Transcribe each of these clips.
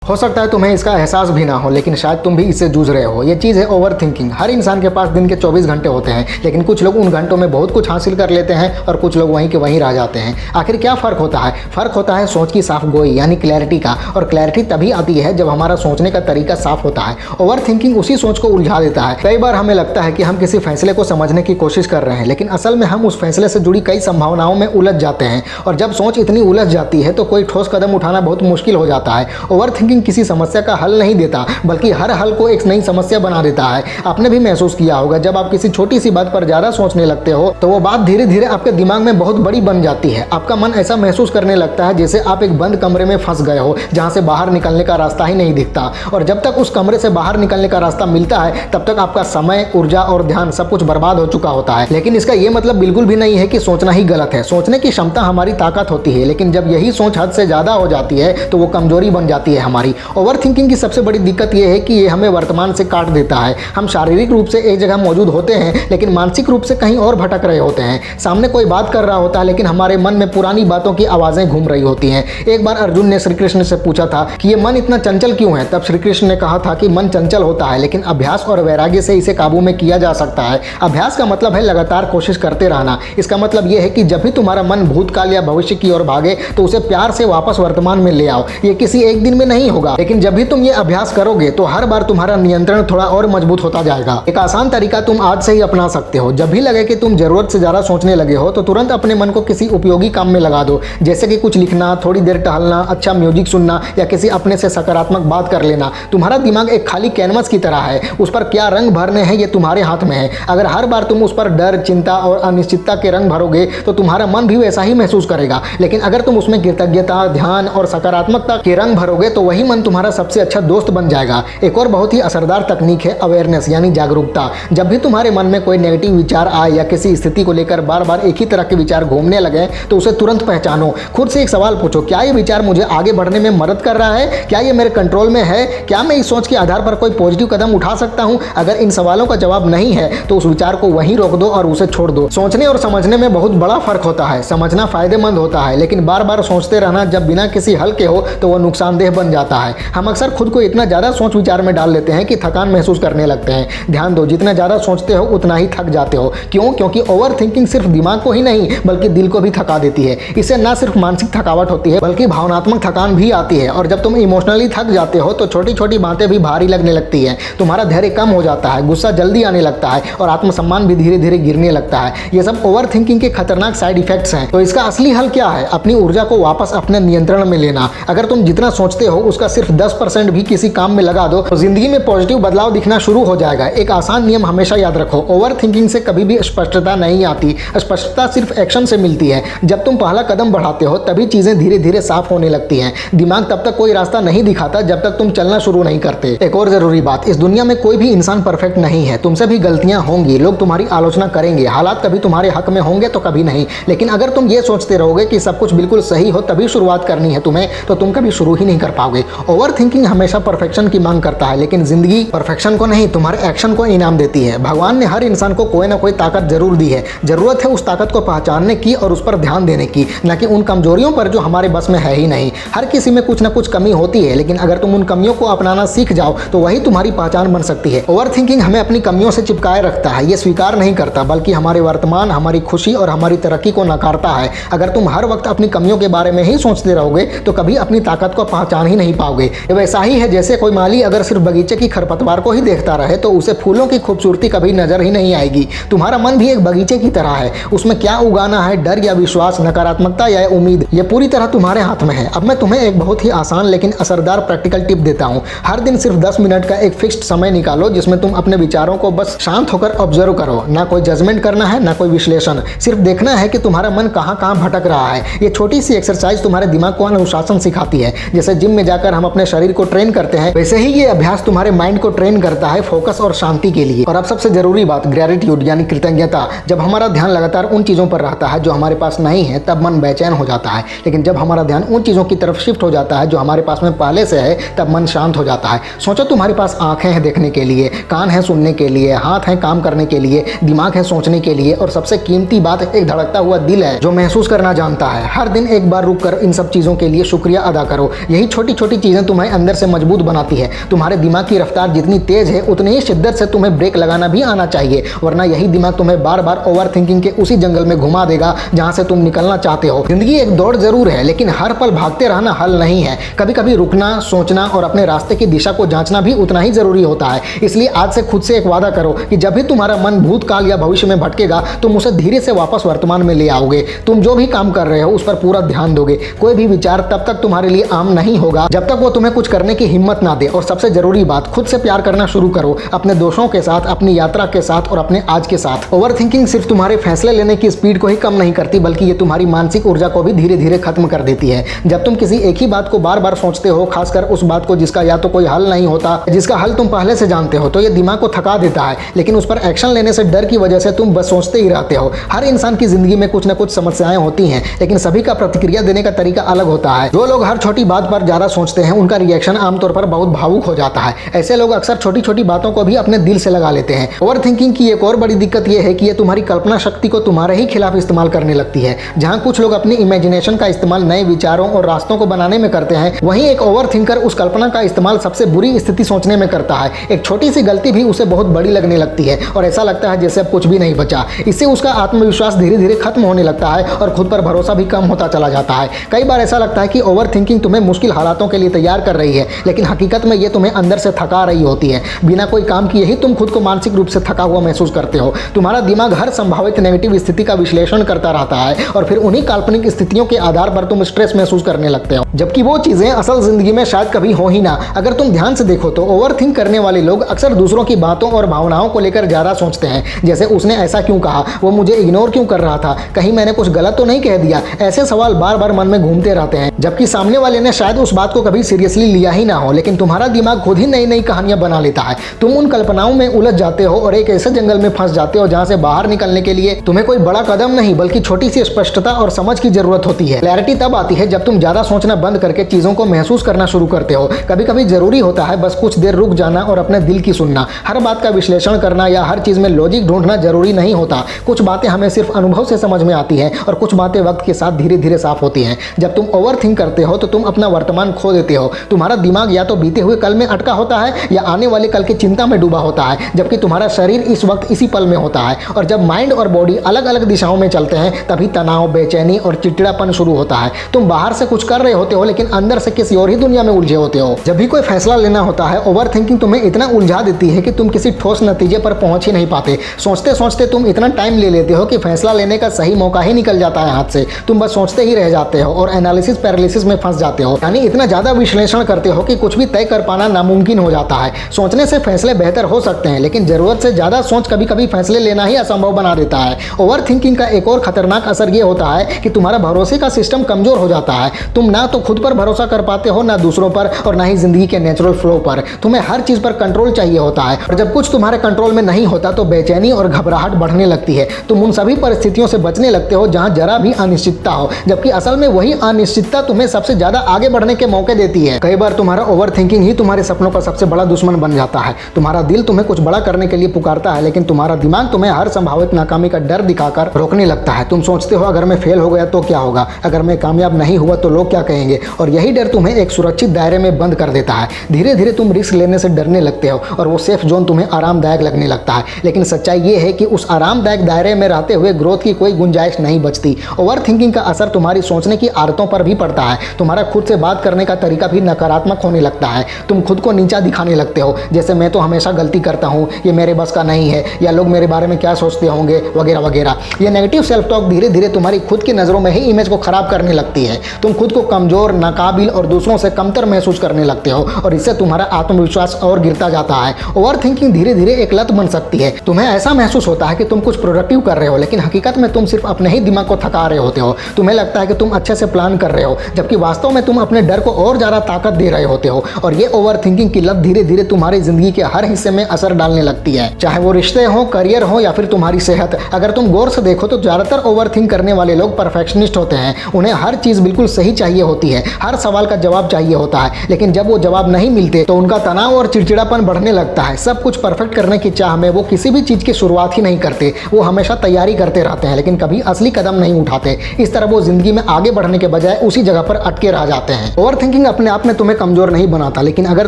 हो सकता है तुम्हें इसका एहसास भी ना हो, लेकिन शायद तुम भी इससे जूझ रहे हो। ये चीज़ है ओवर थिंकिंग। हर इंसान के पास दिन के 24 घंटे होते हैं, लेकिन कुछ लोग उन घंटों में बहुत कुछ हासिल कर लेते हैं और कुछ लोग वहीं के वहीं रह जाते हैं। आखिर क्या फ़र्क होता है? फ़र्क होता है सोच की साफ गोई यानी क्लैरिटी का, और क्लैरिटी तभी आती है जब हमारा सोचने का तरीका साफ होता है। ओवर थिंकिंग उसी सोच को उलझा देता है। कई बार हमें लगता है कि हम किसी फैसले को समझने की कोशिश कर रहे हैं, लेकिन असल में हम उस फैसले से जुड़ी कई संभावनाओं में उलझ जाते हैं, और जब सोच इतनी उलझ जाती है तो कोई ठोस कदम उठाना बहुत मुश्किल हो जाता है। ओवर थिंकिंग किसी समस्या का हल नहीं देता, बल्कि हर हल को एक नई समस्या बना देता है। आपने भी महसूस किया होगा, जब आप किसी छोटी सी बात पर ज़्यादा सोचने लगते हो तो वो बात धीरे धीरे आपके दिमाग में बहुत बड़ी बन जाती है। आपका मन ऐसा महसूस करने लगता है जैसे आप एक बंद कमरे में फंस गए हो, जहाँ से बाहर निकलने का रास्ता ही नहीं दिखता। और जब तक उस कमरे से बाहर निकलने का रास्ता मिलता है, तब तक आपका समय, ऊर्जा और ध्यान सब कुछ बर्बाद हो चुका होता है। लेकिन इसका ये मतलब बिल्कुल भी नहीं है कि सोचना ही गलत है। सोचने की क्षमता हमारी ताकत होती है, लेकिन जब यही सोच हद से ज़्यादा हो जाती है तो वो कमजोरी बन जाती है हमारी। ओवर थिंकिंग की सबसे बड़ी दिक्कत ये है कि ये हमें वर्तमान से काट देता है। हम शारीरिक रूप से एक जगह मौजूद होते हैं, लेकिन मानसिक रूप से कहीं और भटक रहे होते हैं। सामने कोई बात कर रहा होता है, लेकिन हमारे मन में पुरानी बातों की आवाज़ें घूम रही होती हैं। एक बार अर्जुन ने श्री कृष्ण से पूछा था कि ये मन इतना चंचल क्यों है। तब श्री कृष्ण ने कहा था कि मन चंचल होता है, लेकिन अभ्यास और वैराग्य से इसे काबू में किया जा सकता है। अभ्यास का मतलब है लगातार कोशिश करते रहना। इसका मतलब यह है कि जब भी तुम्हारा मन भूतकाल या भविष्य की ओर भागे तो उसे प्यार से वापस वर्तमान में ले आओ। ये किसी एक दिन में नहीं होगा, लेकिन जब भी तुम ये अभ्यास करोगे तो हर बार तुम्हारा नियंत्रण थोड़ा और मजबूत होता जाएगा। एक आसान तरीका तुम आज से ही अपना सकते हो। जब भी लगे कि तुम जरूरत से ज़्यादा सोचने लगे हो तो तुरंत अपने मन को किसी उपयोगी काम में लगा दो, जैसे कि कुछ लिखना, थोड़ी देर टहलना, अच्छा म्यूजिक सुनना या किसी अपने से सकारात्मक बात कर लेना। तुम्हारा दिमाग एक खाली कैनवस की तरह है, उस पर क्या रंग भरने हैं ये तुम्हारे हाथ में है। अगर हर बार तुम उस पर डर, चिंता और अनिश्चितता के रंग भरोगे तो तुम्हारा मन भी वैसा ही महसूस करेगा। लेकिन अगर तुम उसमें कृतज्ञता, ध्यान और सकारात्मकता के रंग भरोगे तो वही मन तुम्हारा सबसे अच्छा दोस्त बन जाएगा। एक और बहुत ही असरदार तकनीक है अवेयरनेस यानी जागरूकता। जब भी तुम्हारे मन में कोई नेगेटिव विचार आए या किसी स्थिति को लेकर बार बार एक ही तरह के विचार घूमने लगे तो उसे तुरंत पहचानो। खुद से एक सवाल पूछो, क्या ये विचार मुझे आगे बढ़ने में मदद कर रहा है? क्या ये मेरे कंट्रोल में है? क्या मैं इस सोच के आधार पर कोई पॉजिटिव कदम उठा सकता हूँ? अगर इन सवालों का जवाब नहीं है तो उस विचार को वहीं रोक दो और उसे छोड़ दो। सोचने और समझने में बहुत बड़ा फर्क होता है। समझना फायदेमंद होता है, लेकिन बार बार सोचते रहना जब बिना किसी हल के हो तो वह नुकसानदेह बन जाता है। हम अक्सर खुद को इतना ज़्यादा सोच विचार में डाल लेते हैं कि थकान महसूस करने लगते हैं। ध्यान दो, जितना ज़्यादा सोचते हो उतना ही थक जाते हो। क्यों? क्योंकि ओवर थिंकिंग सिर्फ दिमाग को ही नहीं बल्कि दिल को भी थका देती है। इससे न सिर्फ मानसिक थकावट होती है बल्कि भावनात्मक थकान भी आती है। और जब तुम इमोशनली थक जाते हो तो छोटी छोटी बातें भी भारी लगने लगती है। तुम्हारा धैर्य कम हो जाता है, गुस्सा जल्दी आने लगता है और आत्मसम्मान भी धीरे धीरे गिरने लगता है। ये सब ओवर थिंकिंग के खतरनाक साइड इफेक्ट्स हैं। तो इसका असली हल क्या है? अपनी ऊर्जा को वापस अपने नियंत्रण में लेना। अगर तुम जितना सोचते हो उसका सिर्फ 10% भी किसी काम में लगा दो तो जिंदगी में पॉजिटिव बदलाव दिखना शुरू हो जाएगा। एक आसान नियम हमेशा याद रखो, ओवर थिंकिंग से कभी भी स्पष्टता नहीं आती। स्पष्टता सिर्फ एक्शन से मिलती है। जब तुम पहला कदम बढ़ाते हो तभी चीजें धीरे धीरे साफ होने लगती हैं। दिमाग तब तक कोई रास्ता नहीं दिखाता जब तक तुम चलना शुरू नहीं करते। एक और जरूरी बात, इस दुनिया में कोई भी इंसान परफेक्ट नहीं है। तुमसे भी गलतियां होंगी, लोग तुम्हारी आलोचना करेंगे, हालात कभी तुम्हारे हक में होंगे तो कभी नहीं। लेकिन अगर तुम ये सोचते रहोगे कि सब कुछ बिल्कुल सही हो तभी शुरुआत करनी है तुम्हें, तो तुम कभी शुरू ही नहीं कर पाओगे। ओवर थिंकिंग हमेशा परफेक्शन की मांग करता है, लेकिन जिंदगी परफेक्शन को नहीं, तुम्हारे एक्शन को इनाम देती है। भगवान ने हर इंसान को कोई ना कोई ताकत जरूर दी है। जरूरत है उस ताकत को पहचानने की और उस पर ध्यान देने की, न कि उन कमजोरियों पर जो हमारे बस में है ही नहीं। हर किसी में कुछ ना कुछ कमी होती है, लेकिन अगर तुम उन कमियों को अपनाना सीख जाओ तो वही तुम्हारी पहचान बन सकती है। ओवर थिंकिंग हमें अपनी कमियों से चिपकाए रखता है। ये स्वीकार नहीं करता, बल्कि हमारे वर्तमान, हमारी खुशी और हमारी तरक्की को नकारता है। अगर तुम हर वक्त अपनी कमियों के बारे में ही सोचते रहोगे तो कभी अपनी ताकत को पहचान ही नहीं पाओगे। वैसा ही है जैसे कोई माली अगर सिर्फ बगीचे की खरपतवार को ही देखता रहे तो उसे फूलों की खूबसूरती कभी नजर ही नहीं आएगी। तुम्हारा मन भी एक बगीचे की तरह है। उसमें क्या उगाना है, डर या विश्वास, नकारात्मकता या उम्मीद, ये पूरी तरह तुम्हारे हाथ में है। अब मैं तुम्हें एक बहुत ही आसान लेकिन असरदार प्रैक्टिकल टिप देता हूँ। हर दिन सिर्फ 10 मिनट का एक फिक्स्ड समय निकालो जिसमें तुम अपने विचारों को बस शांत होकर ऑब्जर्व करो। ना कोई जजमेंट करना है, ना कोई विश्लेषण, सिर्फ देखना है कि तुम्हारा मन कहाँ कहाँ भटक रहा है। ये छोटी सी एक्सरसाइज तुम्हारे दिमाग को अनुशासन सिखाती है। जैसे जिम में जाकर हम अपने शरीर को ट्रेन करते हैं, वैसे ही ये अभ्यास तुम्हारे माइंड को ट्रेन करता है फोकस और शांति के लिए। और अब सबसे जरूरी बात, ग्रेटिट्यूड यानी कृतज्ञता। जब हमारा ध्यान लगातार उन चीज़ों पर रहता है जो हमारे पास नहीं है तब मन बेचैन हो जाता है, लेकिन जब हमारा ध्यान उन चीज़ों की तरफ शिफ्ट हो जाता है जो हमारे पास में पहले से है तब मन शांत हो जाता है। सोचो तुम्हारे पास आंखें हैं देखने के लिए, कान है सुनने के लिए, हाथ हैं काम करने के लिए, दिमाग है सोचने के लिए, और सबसे कीमती बात एक धड़कता हुआ दिल है जो महसूस करना जानता है। हर दिन एक बार रुक कर इन सब चीज़ों के लिए शुक्रिया अदा करो। यही छोटी छोटी चीज़ें तुम्हें अंदर से मजबूत बनाती है। तुम्हारे दिमाग की रफ्तार जितनी तेज है उतनी ही शिद्दत से तुम्हें ब्रेक लगाना भी आना चाहिए, वरना यही दिमाग तुम्हें बार बार ओवर थिंकिंग के उसी जंगल में घुमा देगा जहां से तुम निकलना चाहते हो। जिंदगी एक दौड़ जरूर है, लेकिन हर पल भागते रहना हल नहीं है। कभी कभी रुकना, सोचना और अपने रास्ते की दिशा को जांचना भी उतना ही जरूरी होता है। इसलिए आज से खुद से एक वादा करो कि जब भी तुम्हारा मन भूतकाल या भविष्य में भटकेगा तुम उसे धीरे से वापस वर्तमान में ले आओगे। तुम जो भी काम कर रहे हो उस पर पूरा ध्यान दोगे। कोई भी विचार तब तक तुम्हारे लिए आम नहीं होगा जब तक वो तुम्हें कुछ करने की हिम्मत ना दे। और सबसे जरूरी बात, खुद से प्यार करना शुरू करो, अपने दोषों के साथ, अपनी यात्रा के साथ और अपने आज के साथ। ओवर थिंकिंग सिर्फ तुम्हारे फैसले लेने की स्पीड को ही कम नहीं करती, बल्कि ये तुम्हारी मानसिक ऊर्जा को भी धीरे धीरे खत्म कर देती है। जब तुम किसी एक ही बात को बार बार सोचते हो, खासकर उस बात को जिसका या तो कोई हल नहीं होता, जिसका हल तुम पहले से जानते हो, तो ये दिमाग को थका देता है। लेकिन उस पर एक्शन लेने से डर की वजह से तुम बस सोचते ही रहते हो। हर इंसान की जिंदगी में कुछ न कुछ समस्याएं होती हैं, लेकिन सभी का प्रतिक्रिया देने का तरीका अलग होता है। जो लोग हर छोटी बात पर ज्यादा सोचते हैं उनका रिएक्शन आमतौर पर बहुत भावुक हो जाता है। ऐसे लोग अक्सर छोटी छोटी बातों को भी अपने दिल से लगा लेते हैं। ओवर थिंकिंग की एक और बड़ी दिक्कत यह है कि ये तुम्हारी कल्पना शक्ति को तुम्हारे ही खिलाफ इस्तेमाल करने लगती है। जहां कुछ लोग अपनी इमेजिनेशन का इस्तेमाल नए विचारों और रास्तों को बनाने में करते हैं, वहीं एक ओवर थिंकर उस कल्पना का इस्तेमाल सबसे बुरी स्थिति सोचने में करता है। एक छोटी सी गलती भी उसे बहुत बड़ी लगने लगती है और ऐसा लगता है जैसे अब कुछ भी नहीं बचा। इससे उसका आत्मविश्वास धीरे धीरे खत्म होने लगता है और खुद पर भरोसा भी कम होता चला जाता है। कई बार ऐसा लगता है कि ओवर थिंकिंग तुम्हें मुश्किल हालातों के लिए तैयार कर रही है, लेकिन हकीकत में ये तुम्हें अंदर से थका रही होती है। बिना कोई काम किए ही तुम खुद को मानसिक रूप से थका हुआ महसूस करते हो। तुम्हारा दिमाग हर संभावित नेगेटिव स्थिति का विश्लेषण करता रहता है और फिर उन्हीं काल्पनिक स्थितियों के आधार पर तुम स्ट्रेस महसूस करने लगते हो, जबकि वो चीजें असल जिंदगी में शायद कभी हो ही ना। अगर तुम ध्यान से देखो तो ओवर थिंक करने वाले लोग अक्सर दूसरों की बातों और भावनाओं को लेकर ज्यादा सोचते हैं। जैसे उसने ऐसा क्यों कहा, वो मुझे इग्नोर क्यों कर रहा था, कहीं मैंने कुछ गलत तो नहीं कह दिया। ऐसे सवाल बार बार मन में घूमते रहते हैं, जबकि सामने वाले ने शायद उस बात को कभी सीरियसली लिया ही ना हो। लेकिन तुम्हारा दिमाग खुद ही नई नई कहानियां बना लेता है। तुम उन कल्पनाओं में उलझ जाते हो और एक ऐसे जंगल में फंस जाते हो जहां से बाहर निकलने के लिए तुम्हें कोई बड़ा कदम नहीं बल्कि छोटी सी स्पष्टता और समझ की जरूरत होती है। क्लैरिटी तब आती है जब तुम ज्यादा सोचना बंद करके चीजों को महसूस करना शुरू करते हो। कभी कभी जरूरी होता है बस कुछ देर रुक जाना और अपने दिल की सुनना। हर बात का विश्लेषण करना या हर चीज में लॉजिक ढूंढना जरूरी नहीं होता। कुछ बातें हमें सिर्फ अनुभव से समझ में आती हैं और कुछ बातें वक्त के साथ धीरे धीरे साफ होती हैं। जब तुम ओवर थिंक करते हो तो तुम अपना वर्तमान खो देते हो। तुम्हारा दिमाग या तो बीते हुए कल में अटका होता है या आने वाले कल की चिंता में डूबा होता है, जबकि तुम्हारा शरीर इस वक्त इसी पल में होता है। और जब माइंड और बॉडी अलग अलग दिशाओं में चलते हैं तभी तनाव, बेचैनी और चिड़चिड़ापन शुरू होता है। तुम बाहर से कुछ कर रहे होते हो लेकिन अंदर से किसी और ही दुनिया में उलझे होते हो। जब भी कोई फैसला लेना होता है ओवर थिंकिंग तुम्हें इतना उलझा देती है कि तुम किसी ठोस नतीजे पर पहुंच ही नहीं पाते। सोचते सोचते तुम इतना टाइम ले लेते हो कि फैसला लेने का सही मौका ही निकल जाता है हाथ से। तुम बस सोचते ही रह जाते हो और एनालिसिस पैरालिसिस में फंस जाते हो, यानी इतना ज्यादा विश्लेषण करते हो कि कुछ भी तय कर पाना नामुमकिन हो जाता है। सोचने से फैसले बेहतर हो सकते हैं, लेकिन जरूरत से ज्यादा सोच कभी कभी फैसले लेना ही असंभव बना देता है। ओवर थिंकिंग का एक और खतरनाक असर यह होता है कि तुम्हारा भरोसे का सिस्टम कमजोर हो जाता है। तुम ना तो खुद पर भरोसा कर पाते हो, ना दूसरों पर, और ना ही जिंदगी के नेचुरल फ्लो पर। तुम्हें हर चीज पर कंट्रोल चाहिए होता है और जब कुछ तुम्हारे कंट्रोल में नहीं होता तो बेचैनी और घबराहट बढ़ने लगती है। तुम उन सभी परिस्थितियों से बचने लगते हो जहां जरा भी अनिश्चितता हो, जबकि असल में वही अनिश्चितता तुम्हें सबसे ज्यादा आगे बढ़ने के मौके देती है। कई बार तुम्हारा ओवर थिंकिंग ही तुम्हारे सपनों का सबसे बड़ा दुश्मन बन जाता है। तुम्हारा दिल तुम्हें कुछ बड़ा करने के लिए पुकारता है, लेकिन तुम्हारा दिमाग तुम्हें हर संभावित नाकामी का डर दिखाकर रोकने लगता है। तुम सोचते हो अगर मैं फेल हो गया तो क्या होगा, अगर मैं कामयाब नहीं हुआ तो लोग क्या कहेंगे, और यही डर तुम्हें एक सुरक्षित दायरे में बंद कर देता है। धीरे धीरे तुम रिस्क लेने से डरने लगते हो और वो सेफ जोन तुम्हें आरामदायक लगने लगता है। लेकिन सच्चाई ये है कि उस आरामदायक दायरे में रहते हुए ग्रोथ की कोई गुंजाइश नहीं बचती। ओवर थिंकिंग का असर तुम्हारी सोचने की आदतों पर भी पड़ता है। तुम्हारा खुद से बात करने का तरीका भी नकारात्मक होने लगता है। तुम खुद को नीचा दिखाने लगते हो, जैसे मैं तो हमेशा गलती करता हूँ, ये मेरे बस का नहीं है, या लोग मेरे बारे में क्या सोचते होंगे, वगैरह वगैरह। ये नेगेटिव सेल्फ टॉक धीरे धीरे तुम्हारी खुद की नज़रों में ही इमेज को खराब करने लगती है। तुम खुद को कमजोर, नाकाबिल और दूसरों से कमतर महसूस करने लगते हो और इससे तुम्हारा आत्मविश्वास और गिरता जाता है। ओवर थिंकिंग धीरे धीरे एक लत बन सकती है। तुम्हें ऐसा महसूस होता है कि तुम कुछ प्रोडक्टिव कर रहे हो, लेकिन हकीकत में तुम सिर्फ अपने ही दिमाग को थका रहे होते हो। तुम्हें लगता है कि तुम अच्छे से प्लान कर रहे हो, जबकि वास्तव में तुम अपने डर को और ज़्यादा ताकत दे रहे होते हो। और ये ओवर थिंकिंग की लत धीरे धीरे तुम्हारी जिंदगी के हर हिस्से में असर डालने लगती है, चाहे वो रिश्ते हो, करियर हो या फिर तुम्हारी सेहत। अगर तुम गौर से देखो तो ज़्यादातर ओवर थिंक करने वाले लोग परफेक्शनिस्ट होते हैं। उन्हें हर चीज़ बिल्कुल सही चाहिए होती है, हर सवाल का जवाब चाहिए होता है, लेकिन जब वो जवाब नहीं मिलते तो उनका तनाव और चिड़चिड़ापन बढ़ने लगता है। सब कुछ परफेक्ट करने की चाह में वो किसी भी चीज़ की शुरुआत ही नहीं करते। वो हमेशा तैयारी करते रहते हैं, लेकिन कभी असली कदम नहीं उठाते। इस तरह वो जिंदगी में आगे बढ़ने के बजाय उसी जगह पर अटके रह जाते हैं। ओवर थिंकिंग थिंकिंग अपने आप में तुम्हें कमजोर नहीं बनाता, लेकिन अगर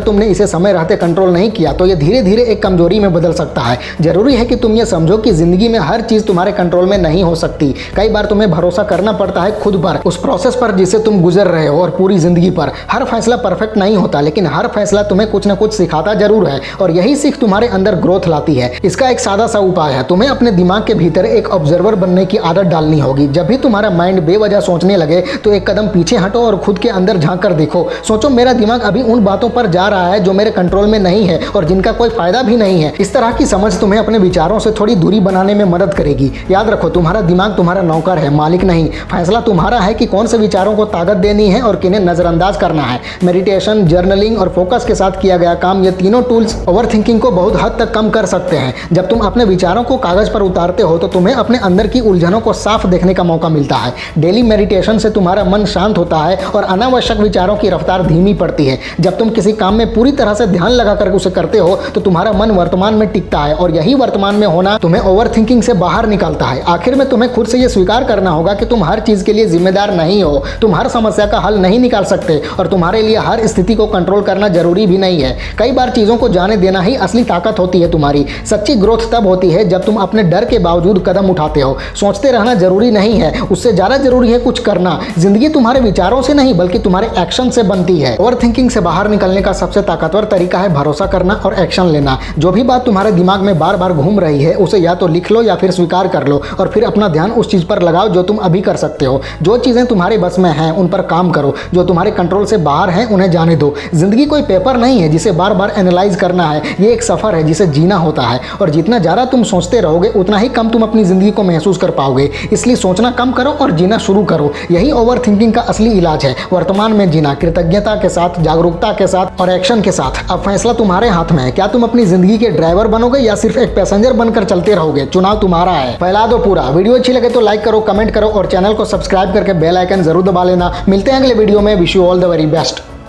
तुमने इसे समय रहते कंट्रोल नहीं किया तो ये धीरे धीरे एक कमजोरी में बदल सकता है। जरूरी है कि तुम ये समझो कि जिंदगी में हर चीज तुम्हारे कंट्रोल में नहीं हो सकती। कई बार तुम्हें भरोसा करना पड़ता है खुद पर, उस प्रोसेस पर जिसे तुम गुजर रहे हो और पूरी जिंदगी पर। हर फैसला परफेक्ट नहीं होता, लेकिन हर फैसला तुम्हें कुछ ना कुछ सिखाता जरूर है और यही सीख तुम्हारे अंदर ग्रोथ लाती है। इसका एक सादा सा उपाय है, तुम्हें अपने दिमाग के भीतर एक ऑब्जर्वर बनने की आदत डालनी होगी। जब भी तुम्हारा माइंड बेवजह सोचने लगे तो एक कदम पीछे हटो और खुद के अंदर झांक कर देखो। सोचो, मेरा दिमाग अभी उन बातों पर जा रहा है जो मेरे कंट्रोल में नहीं है और जिनका कोई फायदा भी नहीं है। इस तरह की समझ तुम्हें अपने विचारों से थोड़ी दूरी बनाने में मदद करेगी। याद रखो, तुम्हारा दिमाग तुम्हारा नौकर है, मालिक नहीं। फैसला तुम्हारा है कि कौन से विचारों को ताकत देनी है और किन्हें नजरअंदाज करना है। मेडिटेशन, जर्नलिंग और फोकस के साथ किया गया काम, ये तीनों टूल्स ओवरथिंकिंग को बहुत हद तक कम कर सकते हैं। जब तुम अपने विचारों को कागज पर उतारते हो तो तुम्हें अपने अंदर की उलझनों को साफ देखने का मौका मिलता है। डेली मेडिटेशन से तुम्हारा मन शांत होता है और अनावश्यक विचारों की रफ्तार धीमी पड़ती है। जब तुम किसी काम में पूरी तरह से ध्यान लगाकर उसे करते हो तो तुम्हारा मन वर्तमान में टिकता है और यही वर्तमान में होना तुम्हें ओवरथिंकिंग से बाहर निकालता है। आखिर में तुम्हें खुद से यह स्वीकार करना होगा कि तुम हर चीज के लिए जिम्मेदार नहीं हो, तुम हर समस्या का हल नहीं निकाल सकते और तुम्हारे लिए हर स्थिति को कंट्रोल करना जरूरी भी नहीं है। कई बार चीजों को जाने देना ही असली ताकत होती है तुम्हारी। सच्ची ग्रोथ तब होती है जब तुम अपने डर के बावजूद कदम उठाते हो। सोचते रहना जरूरी नहीं है, उससे ज्यादा जरूरी है कुछ करना। जिंदगी तुम्हारे विचारों से नहीं बल्कि तुम्हारे एक्शन से बनती है। ओवरथिंकिंग से बाहर निकलने का सबसे ताकतवर तरीका है भरोसा करना और एक्शन लेना। जो भी बात तुम्हारे दिमाग में बार बार घूम रही है उसे या तो लिख लो या फिर स्वीकार कर लो और फिर अपना ध्यान उस चीज पर लगाओ जो तुम अभी कर सकते हो। जो चीजें तुम्हारे बस में हैं उन पर काम करो, जो तुम्हारे कंट्रोल से बाहर हैं उन्हें जाने दो। जिंदगी कोई पेपर नहीं है जिसे बार बार एनालाइज करना है, ये एक सफर है जिसे जीना होता है और जितना ज्यादा तुम सोचते रहोगे उतना ही कम तुम अपनी जिंदगी को महसूस कर पाओगे। इसलिए सोचना कम करो और जीना शुरू करो। यही ओवरथिंकिंग का असली इलाज है, वर्तमान में जीना, कृतज्ञता के साथ, जागरूकता के साथ और एक्शन के साथ। अब फैसला तुम्हारे हाथ में है, क्या तुम अपनी जिंदगी के ड्राइवर बनोगे या सिर्फ एक पैसेंजर बनकर चलते रहोगे? चुनाव तुम्हारा है, फैला दो पूरा। वीडियो अच्छी लगे तो लाइक करो, कमेंट करो और चैनल को सब्सक्राइब करके बेल आइकन जरूर दबा लेना। मिलते हैं अगले वीडियो में। Wish you all the very best.